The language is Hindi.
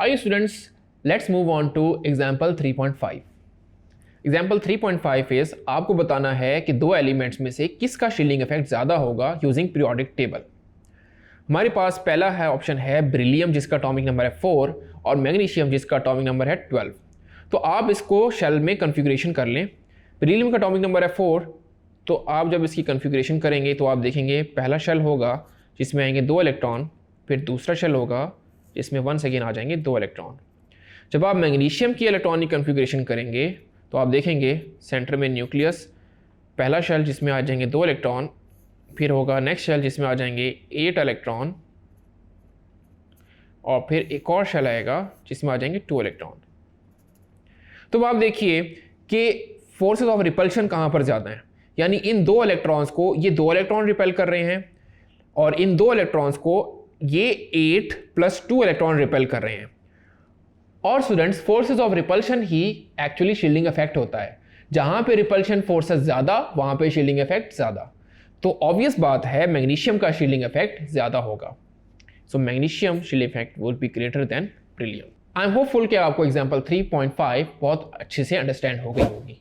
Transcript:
आइए students, let's move on to example 3.5। Example 3.5 is आपको बताना है कि दो एलिमेंट्स में से किसका शील्डिंग इफेक्ट ज़्यादा होगा यूजिंग पीरियोडिक टेबल। हमारे पास पहला है ऑप्शन है बेरिलियम जिसका एटॉमिक नंबर है 4 और मैग्नीशियम जिसका एटॉमिक नंबर है 12। तो आप इसको शेल में कन्फिग्रेशन कर लें। बेरिलियम का एटॉमिक नंबर है 4, तो आप जब इसकी कन्फिग्रेशन करेंगे तो आप देखेंगे पहला शेल होगा जिसमें आएंगे 2 इलेक्ट्रॉन, फिर दूसरा शेल होगा जिसमें वंस अगेन आ जाएंगे 2 इलेक्ट्रॉन। जब आप मैग्नीशियम की इलेक्ट्रॉनिक कन्फिग्रेशन करेंगे तो आप देखेंगे सेंटर में न्यूक्लियस, पहला शेल जिसमें आ जाएंगे 2 इलेक्ट्रॉन, फिर होगा नेक्स्ट शेल जिसमें आ जाएंगे 8 इलेक्ट्रॉन और फिर एक और शेल आएगा जिसमें आ जाएंगे 2 इलेक्ट्रॉन। तो आप देखिए कि फोर्सेस ऑफ रिपल्शन कहाँ पर ज़्यादा हैं, यानी इन 2 इलेक्ट्रॉन्स को ये 2 इलेक्ट्रॉन रिपेल कर रहे हैं और इन 2 इलेक्ट्रॉन्स को ये 8 + 2 इलेक्ट्रॉन रिपेल कर रहे हैं। और students, forces of repulsion he actually shielding effect होता है। जहां पे रिपल्शन फोर्सेस ज़्यादा वहां पे शील्डिंग इफेक्ट ज़्यादा। तो ऑब्वियस बात है मैग्नीशियम का शील्डिंग इफेक्ट ज़्यादा होगा। So magnesium shielding effect will be greater than beryllium. I am hopeful कि आपको एग्जाम्पल 3.5 बहुत अच्छे से अंडरस्टैंड हो गई होगी।